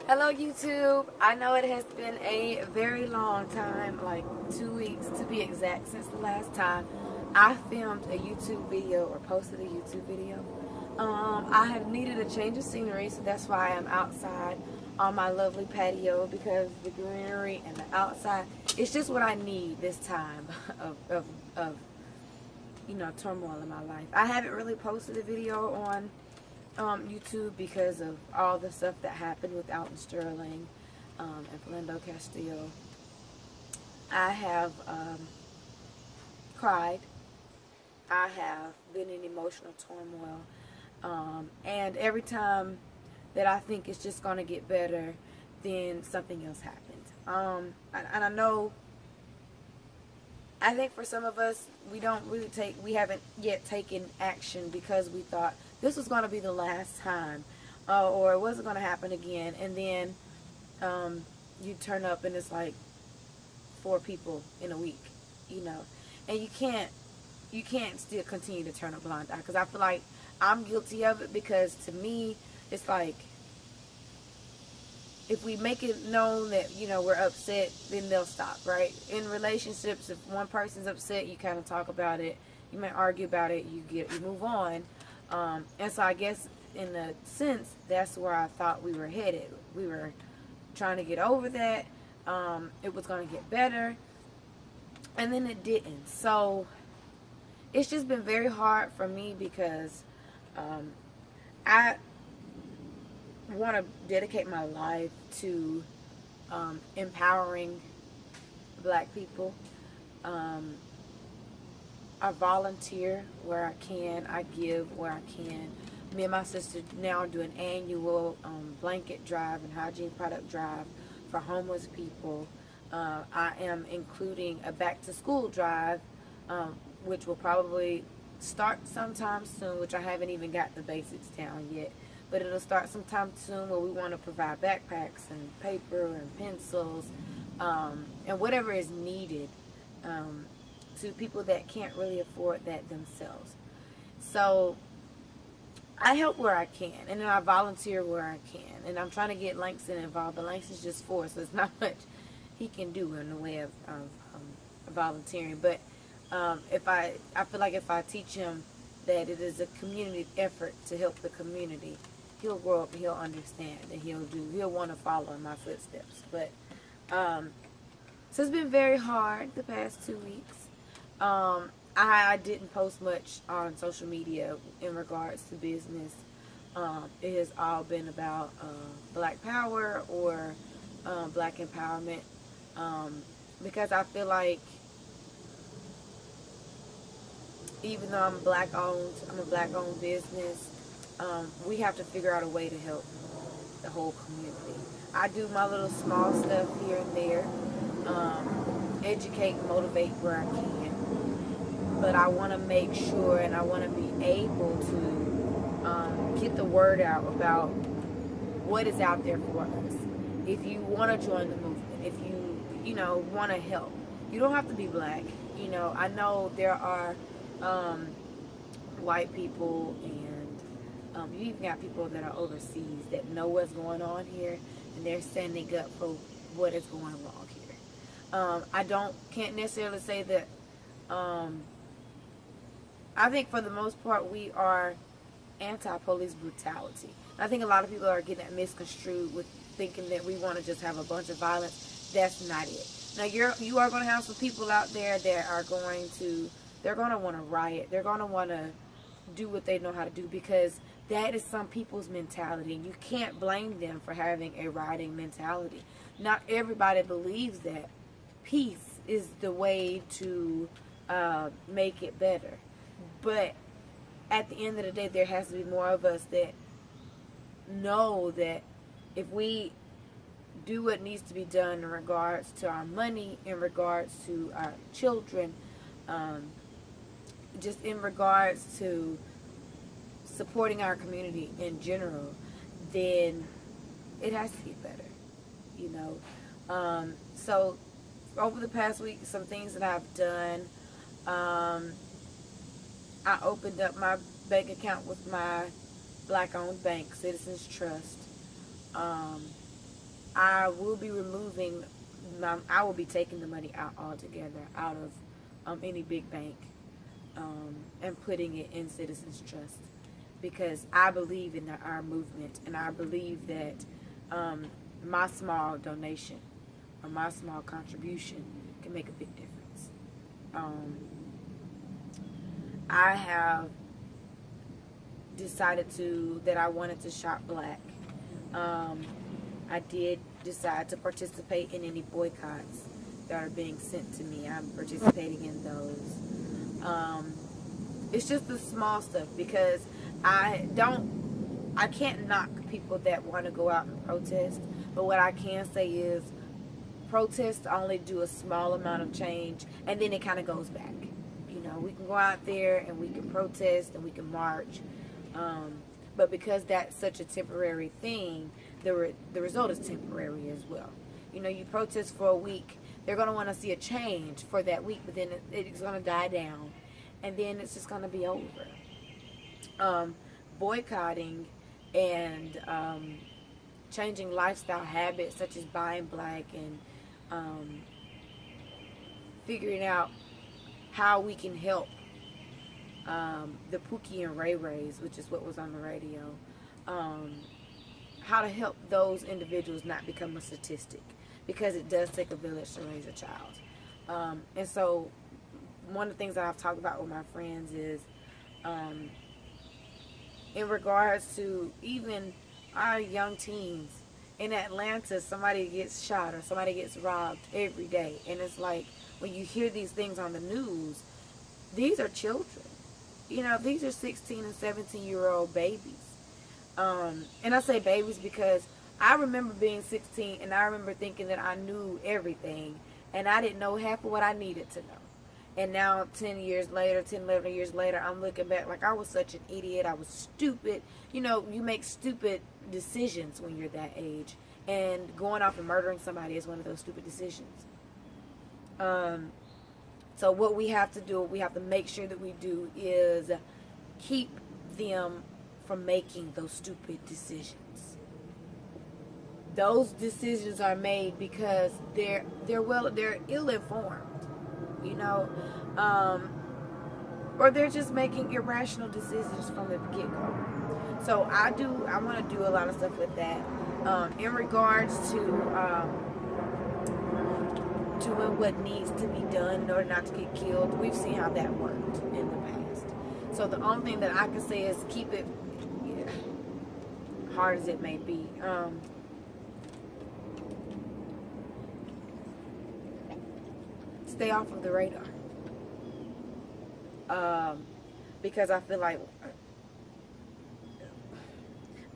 Hello YouTube. I know it has been a very long time, like 2 weeks to be exact, since the last time I filmed a YouTube video or posted a YouTube video. I have needed a change of scenery, so that's why I'm outside on my lovely patio, because the greenery and the outside, it's just what I need this time of turmoil in my life. I haven't really posted a video on YouTube because of all the stuff that happened with Alton Sterling and Philando Castillo. I have cried. I have been in emotional turmoil. And every time that I think it's just going to get better, then something else happens. And I know, I think for some of us, we haven't yet taken action because we thought this was going to be the last time, or it wasn't going to happen again. And then you turn up and it's like 4 people in a week, and you can't still continue to turn a blind eye, because I feel like I'm guilty of it, because to me, it's like, if we make it known that we're upset, then they'll stop, right? In relationships, if one person's upset, you kind of talk about it, you might argue about it, you move on. And so I guess in a sense, that's where I thought we were headed. We were trying to get over that. It was going to get better, and then it didn't. So it's just been very hard for me, because I want to dedicate my life to empowering Black people. I volunteer where I can. I give where I can. Me and my sister now do an annual blanket drive and hygiene product drive for homeless people. I am including a back to school drive, which will probably start sometime soon, which I haven't even got the basics down yet. But it'll start sometime soon, where we want to provide backpacks and paper and pencils, and whatever is needed to people that can't really afford that themselves. So I help where I can, and then I volunteer where I can. And I'm trying to get Langston involved, but Langston's just 4, so there's not much he can do in the way of volunteering. But I feel like if I teach him that it is a community effort to help the community, he'll grow up and he'll understand, and he'll want to follow in my footsteps. But so it's been very hard the past 2 weeks. I didn't post much on social media in regards to business. It has all been about Black power or Black empowerment, because I feel like, even though I'm a black owned business, we have to figure out a way to help the whole community. I do my little small stuff here and there, educate and motivate where I can, but I want to make sure, and I want to be able to get the word out about what is out there for us. If you want to join the movement, if you want to help, you don't have to be Black. I know there are white people, and you even got people that are overseas that know what's going on here, and they're standing up for what is going wrong here. I can't necessarily say that. I think for the most part we are anti-police brutality. I think a lot of people are getting that misconstrued with thinking that we want to just have a bunch of violence. That's not it. Now you are going to have some people out there that are they're going to want to riot. They're going to want to do what they know how to do, because that is some people's mentality, and you can't blame them for having a rioting mentality. Not everybody believes that peace is the way to make it better. But at the end of the day, there has to be more of us that know that if we do what needs to be done in regards to our money, in regards to our children, just in regards to supporting our community in general, then it has to get better, So over the past week, some things that I've done, I opened up my bank account with my Black-owned bank, Citizens Trust. I will be removing I will be taking the money out altogether out of any big bank, and putting it in Citizens Trust, because I believe in our movement, and I believe that my small donation or my small contribution can make a big difference. I have decided that I wanted to shop black. I did decide to participate in any boycotts that are being sent to me. I'm participating in those. It's just the small stuff, because I can't knock people that want to go out and protest, but what I can say is protests only do a small amount of change, and then it kind of goes back. You know, we can go out there and we can protest and we can march, but because that's such a temporary thing, the result is temporary as well. You know, you protest for a week, they're going to want to see a change for that week, but then it's going to die down, and then it's just going to be over. Boycotting and changing lifestyle habits, such as buying black, and figuring out how we can help the Pookie and Ray Rays, which is what was on the radio, how to help those individuals not become a statistic, because it does take a village to raise a child. And so one of the things that I've talked about with my friends is in regards to even our young teens. In Atlanta, somebody gets shot or somebody gets robbed every day. And it's like, when you hear these things on the news, these are children. You know, these are 16 and 17-year-old babies. And I say babies because I remember being 16 and I remember thinking that I knew everything, and I didn't know half of what I needed to know. And now 10 years later, 10, 11 years later, I'm looking back like I was such an idiot. I was stupid. You know, you make stupid decisions when you're that age. And going off and murdering somebody is one of those stupid decisions. So what we have to do, we have to make sure that we do, is keep them from making those stupid decisions. Those decisions are made because they're ill-informed. You know, or they're just making irrational decisions from the get-go. So I want to do a lot of stuff with that. In regards to doing what needs to be done in order not to get killed, we've seen how that worked in the past. So the only thing that I can say is keep it, hard as it may be. Stay off of the radar, because I feel like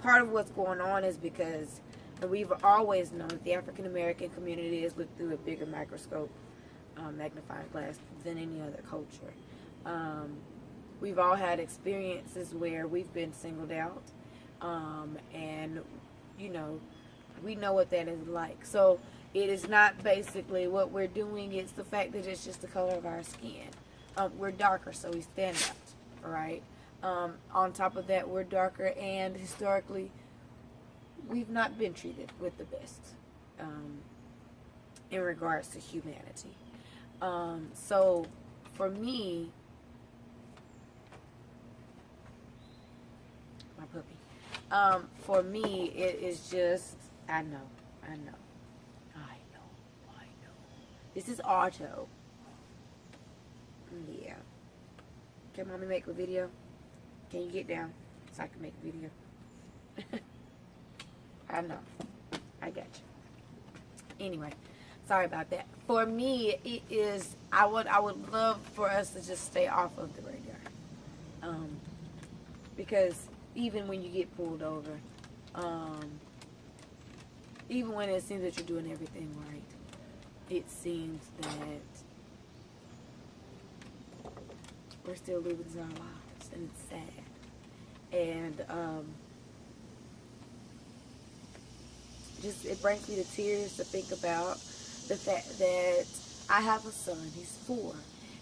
part of what's going on is because we've always known that the African American community is looked through a bigger microscope, magnifying glass, than any other culture. We've all had experiences where we've been singled out, and you know, we know what that is like. So it is not basically what we're doing, it's the fact that it's just the color of our skin. We're darker, so we stand out, right? On top of that, we're darker, and historically, we've not been treated with the best in regards to humanity. So for me, my puppy, for me, it is just, I know. This is Otto. Yeah. Can mommy make a video? Can you get down so I can make a video? I know. I got you. Anyway, sorry about that. For me, it is, I would love for us to just stay off of the radar. Because even when you get pulled over, even when it seems that you're doing everything right, it seems that we're still living our lives, and it's sad. And just, it brings me to tears to think about the fact that I have a son. He's 4,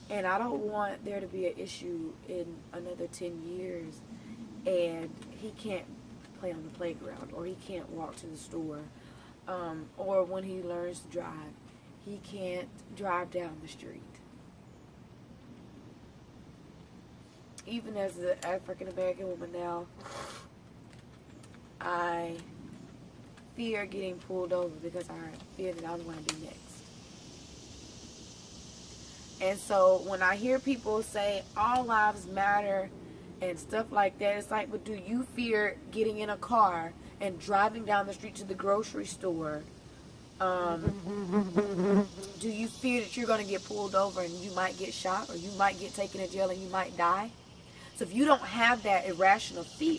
and I don't want there to be an issue in another 10 years and he can't play on the playground, or he can't walk to the store, or when he learns to drive, he can't drive down the street. Even as an African American woman now, I fear getting pulled over because I fear that I'm going to be next. And so when I hear people say all lives matter and stuff like that, it's like, but do you fear getting in a car and driving down the street to the grocery store? Do you fear that you're going to get pulled over and you might get shot, or you might get taken to jail and you might die? So if you don't have that irrational fear,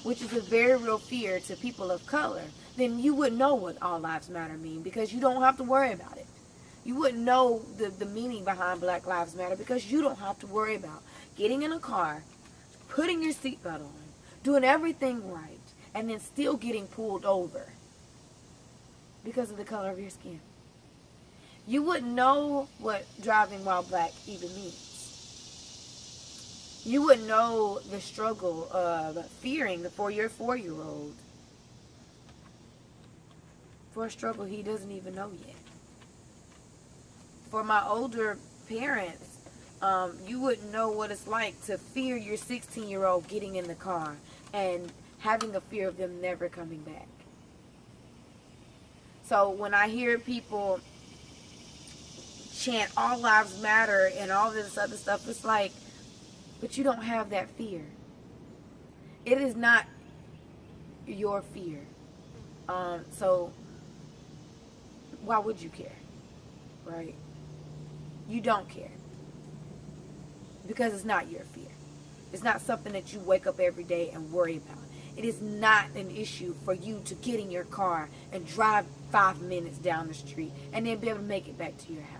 which is a very real fear to people of color, then you wouldn't know what all lives matter mean, because you don't have to worry about it. You wouldn't know the meaning behind Black Lives Matter because you don't have to worry about getting in a car, putting your seatbelt on, doing everything right, and then still getting pulled over because of the color of your skin. You wouldn't know what driving while black even means. You wouldn't know the struggle of fearing for your 4-year-old for a struggle he doesn't even know yet. For my older parents, you wouldn't know what it's like to fear your 16-year-old getting in the car and having a fear of them never coming back. So when I hear people chant all lives matter and all this other stuff, it's like, but you don't have that fear. It is not your fear. So why would you care? Right? You don't care. Because it's not your fear. It's not something that you wake up every day and worry about. It is not an issue for you to get in your car and drive 5 minutes down the street and then be able to make it back to your house.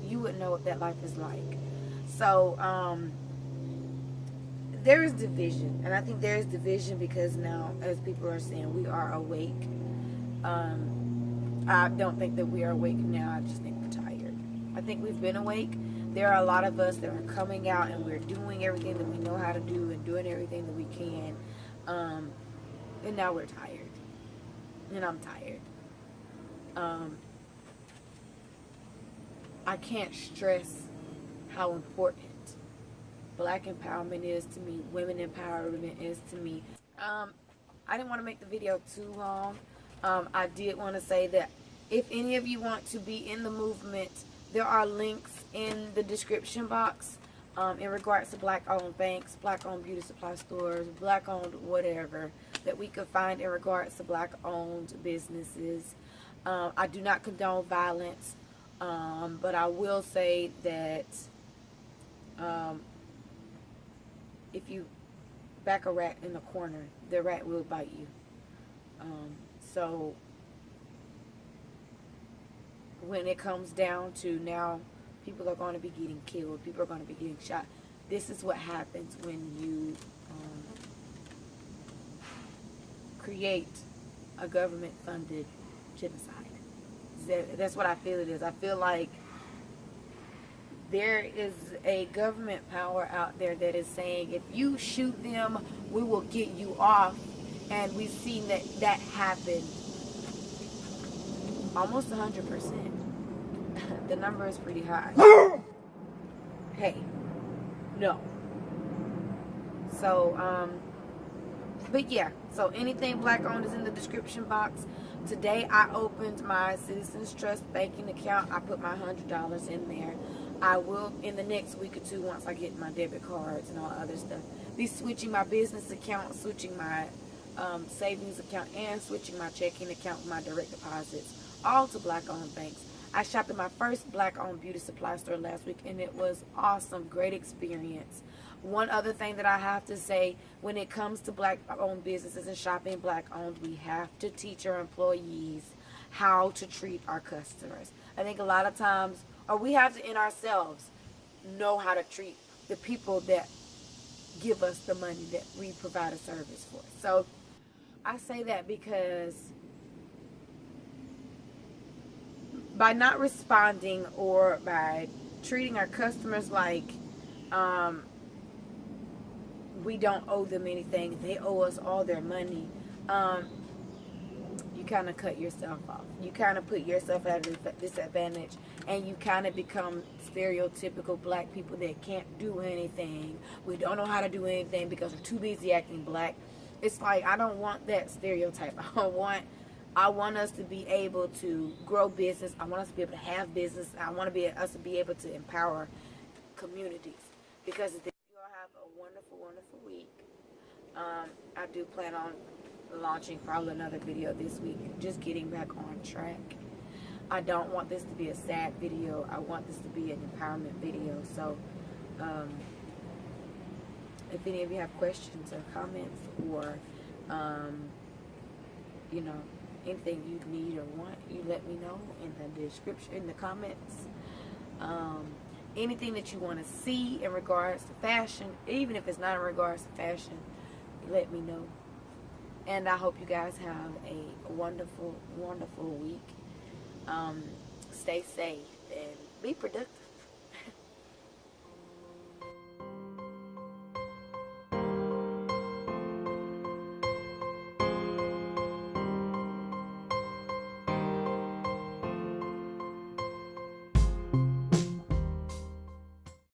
You wouldn't know what that life is like. So, there is division. And I think there is division because now, as people are saying, we are awake. I don't think that we are awake now. I just think we're tired. I think we've been awake. There are a lot of us that are coming out and we're doing everything that we know how to do and doing everything that we can. And now we're tired. And I'm tired. I can't stress how important Black empowerment is to me, women empowerment is to me. I didn't want to make the video too long. I did want to say that if any of you want to be in the movement, there are links in the description box in regards to Black-owned banks, Black-owned beauty supply stores, Black-owned whatever that we could find in regards to Black-owned businesses. I do not condone violence, but I will say that if you back a rat in the corner, the rat will bite you. So when it comes down to now, people are going to be getting killed, people are going to be getting shot. This is what happens when you create a government-funded genocide. That's what I feel it is. I feel like there is a government power out there that is saying, if you shoot them, we will get you off. And we've seen that happen almost 100%. The number is pretty high. Hey, no. So, but yeah, so anything Black-owned is in the description box. Today I opened my Citizens Trust banking account. I put my $100 in there. I will, in the next week or two, once I get my debit cards and all other stuff, be switching my business account, switching my savings account, and switching my checking account with my direct deposits, all to Black-owned banks. I shopped at my first Black-owned beauty supply store last week, and it was awesome. Great experience. One other thing that I have to say, when it comes to Black-owned businesses and shopping Black-owned, we have to teach our employees how to treat our customers. I think a lot of times, or we have to in ourselves know how to treat the people that give us the money that we provide a service for. So I say that because by not responding or by treating our customers like we don't owe them anything, they owe us all their money, you kind of cut yourself off. You kind of put yourself at a disadvantage, and you kind of become stereotypical black people that can't do anything. We don't know how to do anything because we're too busy acting black. It's like, I don't want that stereotype. I want us to be able to grow business. I want us to be able to have business. I want us to be able to empower communities, because you'll have a wonderful, wonderful week. I do plan on launching probably another video this week, just getting back on track. I don't want this to be a sad video. I want this to be an empowerment video. So if any of you have questions or comments, or you know, anything you need or want, you let me know in the description, in the comments. Anything that you want to see in regards to fashion, even if it's not in regards to fashion, let me know. And I hope you guys have a wonderful, wonderful week. Stay safe and be productive.